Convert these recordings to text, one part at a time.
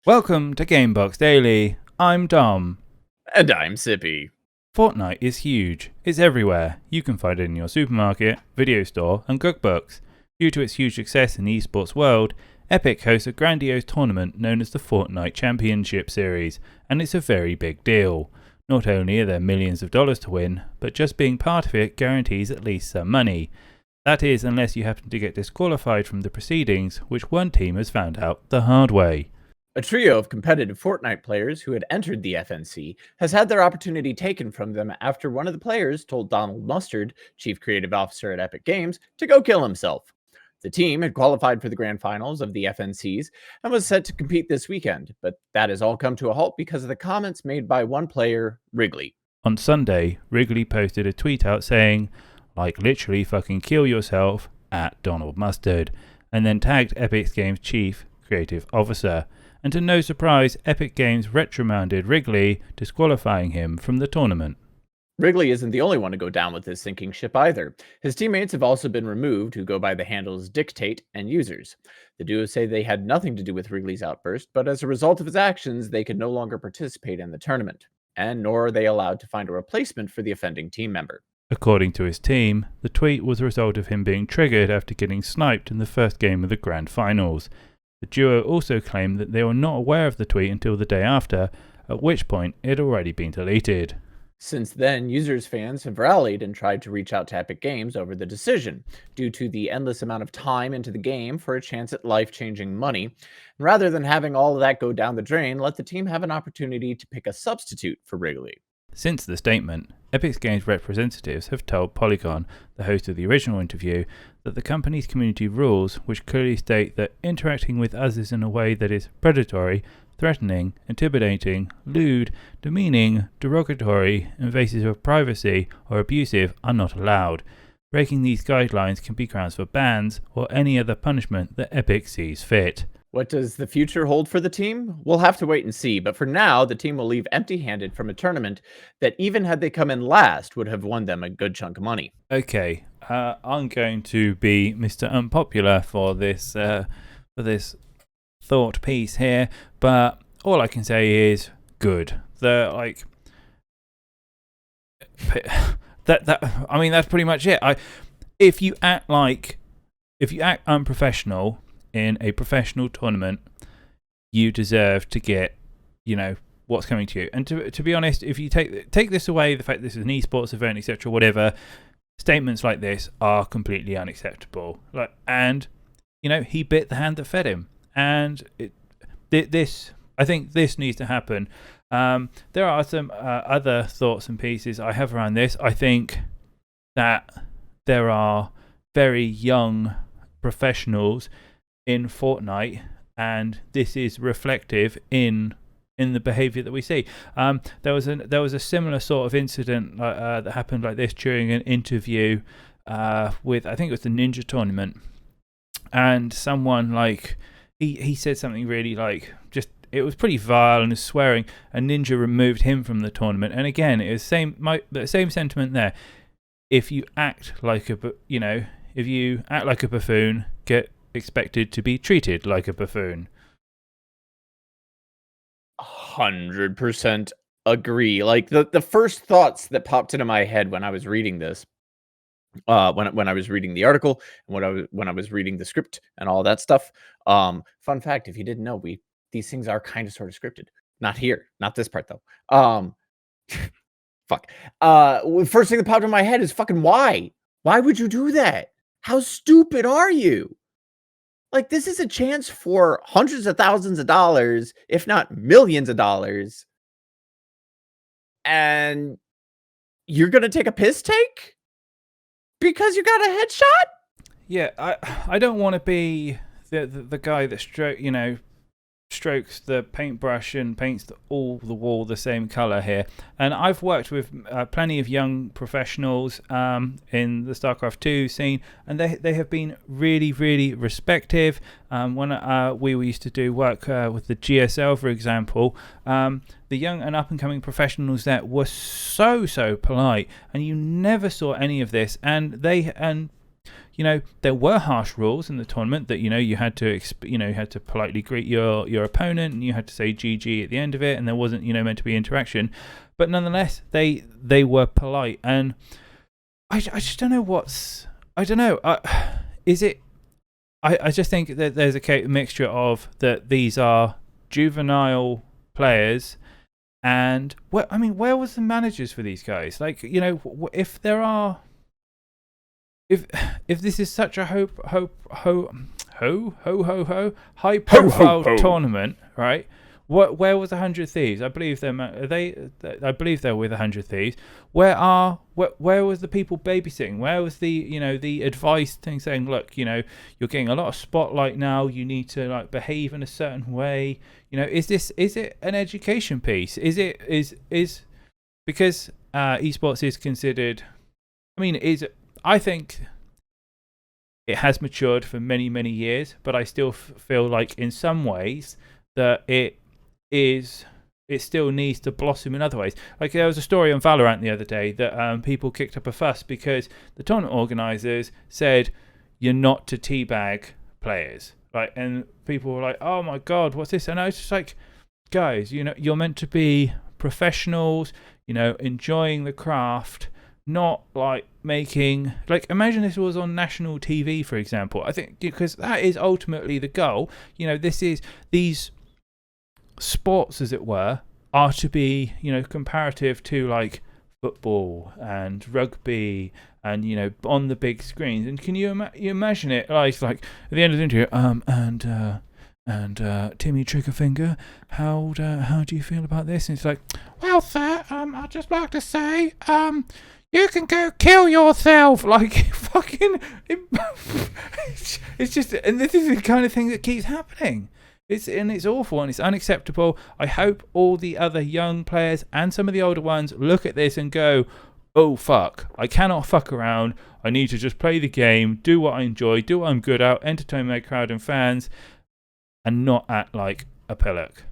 Welcome to Gamebox Daily. I'm Dom. And I'm Sippy. Fortnite is huge. It's everywhere. You can find it in your supermarket, video store, and cookbooks. Due to its huge success in the esports world, Epic hosts a grandiose tournament known as the Fortnite Championship Series, and it's a very big deal. Not only are there millions of dollars to win, but just being part of it guarantees at least some money. That is, unless you happen to get disqualified from the proceedings, which one team has found out the hard way. A trio of competitive Fortnite players who had entered the FNC has had their opportunity taken from them after one of the players told Donald Mustard, chief creative officer at Epic Games, to go kill himself. The team had qualified for the grand finals of the FNCs and was set to compete this weekend, but that has all come to a halt because of the comments made by one player, Wrigley. On Sunday, Wrigley posted a tweet out saying, like literally fucking kill yourself, at Donald Mustard, and then tagged Epic Games chief creative officer. And to no surprise, Epic Games reprimanded Wrigley, disqualifying him from the tournament. Wrigley isn't the only one to go down with this sinking ship either. His teammates have also been removed, who go by the handles Dictate and Users. The duo say they had nothing to do with Wrigley's outburst, but as a result of his actions, they could no longer participate in the tournament, and nor are they allowed to find a replacement for the offending team member. According to his team, the tweet was a result of him being triggered after getting sniped in the first game of the grand finals. The duo also claimed that they were not aware of the tweet until the day after, at which point it had already been deleted. Since then, Users fans have rallied and tried to reach out to Epic Games over the decision, due to the endless amount of time into the game for a chance at life-changing money. Rather than having all of that go down the drain, let the team have an opportunity to pick a substitute for Wrigley. Since the statement, Epic Games representatives have told Polygon, the host of the original interview, that the company's community rules, which clearly state that interacting with others in a way that is predatory, threatening, intimidating, lewd, demeaning, derogatory, invasive of privacy, or abusive, are not allowed. Breaking these guidelines can be grounds for bans or any other punishment that Epic sees fit. What does the future hold for the team? We'll have to wait and see, but for now, the team will leave empty-handed from a tournament that, even had they come in last, would have won them a good chunk of money. Okay, I'm going to be Mr. Unpopular for this thought piece here, but all I can say is good. That's pretty much it. If you act unprofessional in a professional tournament, you deserve to get, what's coming to you. And to be honest, if you take this away, the fact this is an esports event, etc., whatever, statements like this are completely unacceptable. He bit the hand that fed him, and I think this needs to happen. There are some other thoughts and pieces I have around this. I think that there are very young professionals in Fortnite, and this is reflective in the behavior that we see. There was a similar sort of incident that happened like this during an interview with, I think it was the Ninja tournament, and someone he said something really it was pretty vile and was swearing, and Ninja removed him from the tournament. And again, it was the same sentiment there. If you act like a buffoon, get expected to be treated like a buffoon. 100% agree. Like the first thoughts that popped into my head when I was reading this, when I was reading the article and when I was reading the script and all that stuff. Fun fact, if you didn't know, these things are kind of sort of scripted. Not here, not this part though. Fuck. First thing that popped in my head is fucking why? Why would you do that? How stupid are you? Like, this is a chance for hundreds of thousands of dollars, if not millions of dollars. And you're going to take a piss take? Because you got a headshot? Yeah, I don't want to be the guy that strokes the paintbrush and paints all the wall the same color here. And I've worked with plenty of young professionals in the StarCraft 2 scene, and they have been really, really respective. When we used to do work with the GSL, for example, the young and up-and-coming professionals there were so polite, and you never saw any of this. And there were harsh rules in the tournament that you had to politely greet your opponent, and you had to say GG at the end of it, and there wasn't meant to be interaction, but nonetheless they were polite. And I just don't know is it. I just think that there's a mixture of that these are juvenile players, and where was the managers for these guys? Like, if there are, if this is such a high profile tournament, right? Where was 100 Thieves? I believe they're with 100 Thieves. Where was the people babysitting? Where was the advice thing saying, look, you're getting a lot of spotlight now. You need to behave in a certain way. Is it an education piece? Is because esports is considered. I think it has matured for many, many years, but I still feel like in some ways that it still needs to blossom in other ways. Like, there was a story on Valorant the other day that people kicked up a fuss because the tournament organisers said you're not to teabag players, right? And people were like, "Oh my god, what's this?" And I was just like, guys, you're meant to be professionals, enjoying the craft, not making imagine this was on national TV, for example. I think because that is ultimately the goal. These sports, as it were, are to be comparative to football and rugby and on the big screens. And can you imagine it like at the end of the interview, and Timmy Triggerfinger, how do you feel about this? And it's like, well, sir, I'd just like to say, you can go kill yourself. Fucking, it's just, and this is the kind of thing that keeps happening. It's awful and it's unacceptable. I hope all the other young players and some of the older ones look at this and go, oh fuck, I cannot fuck around. I need to just play the game, do what I enjoy, do what I'm good at, entertain my crowd and fans, and not act like a pillock.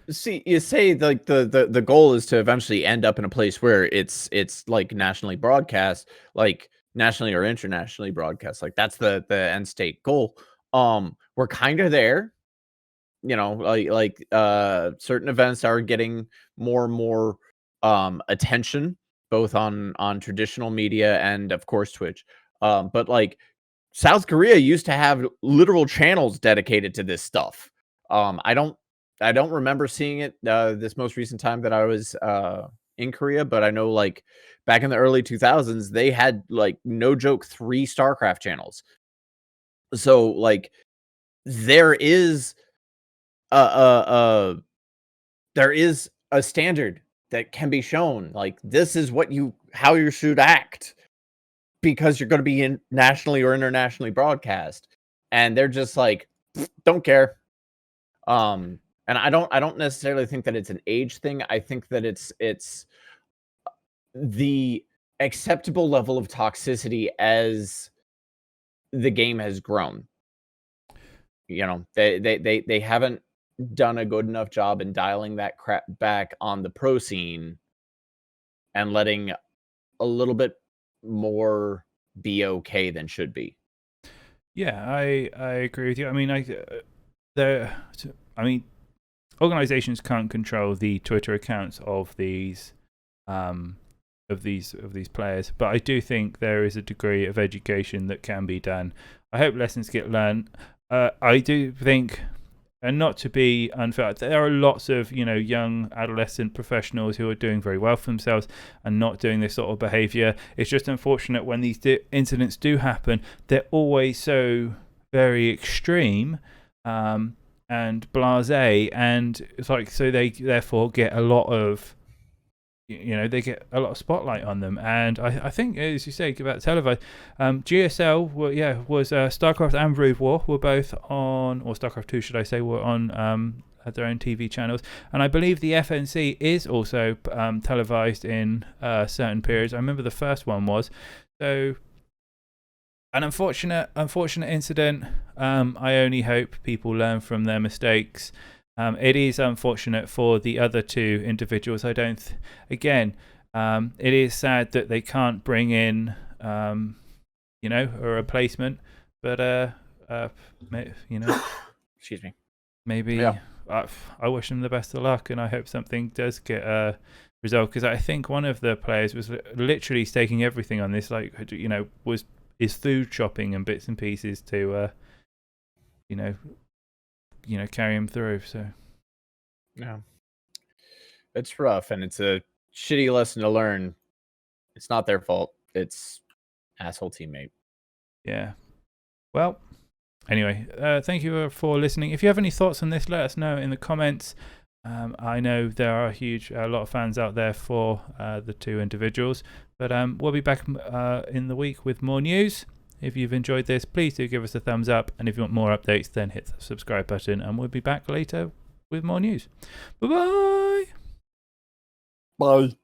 See, you say the goal is to eventually end up in a place where it's nationally broadcast, nationally or internationally broadcast. That's the end state goal. We're kind of there, certain events are getting more and more attention, both on traditional media and of course Twitch. But South Korea used to have literal channels dedicated to this stuff. I don't remember seeing it this most recent time that I was in Korea, but I know back in the early 2000s they had no joke 3 StarCraft channels. So there is there is a standard that can be shown. This is how you should act, because you're going to be in nationally or internationally broadcast, and they're just don't care. And I don't necessarily think that it's an age thing. I think that it's the acceptable level of toxicity as the game has grown. They haven't done a good enough job in dialing that crap back on the pro scene and letting a little bit more be okay than should be. Yeah, I agree with you. Organizations can't control the Twitter accounts of these players, but I do think there is a degree of education that can be done. I hope lessons get learned. I do think, and not to be unfair, there are lots of young adolescent professionals who are doing very well for themselves and not doing this sort of behaviour. It's just unfortunate when these incidents do happen. They're always so very extreme and blasé, and it's so they therefore get a lot of spotlight on them. And I think, as you say about televised, GSL was StarCraft and Brood War were both on, or StarCraft 2 should I say, were on had their own TV channels, and I believe the FNC is also televised in certain periods. I remember the first one was. So an unfortunate incident. I only hope people learn from their mistakes. It is unfortunate for the other 2 individuals. It is sad that they can't bring in you know, a replacement. But you know, Excuse me. maybe Yeah. I wish them the best of luck, and I hope something does get resolved, because I think one of the players was literally staking everything on this, like, you know, is food shopping and bits and pieces to you know carry him through. So Yeah. It's rough, and it's a shitty lesson to learn. It's not their fault. It's asshole teammate. yeah. Well, anyway, thank you for listening. If you have any thoughts on this, let us know in the comments. I know there are a lot of fans out there for the two individuals, but we'll be back in the week with more news. If you've enjoyed this, please do give us a thumbs up, and if you want more updates, then hit the subscribe button, and we'll be back later with more news. Bye-bye! Bye.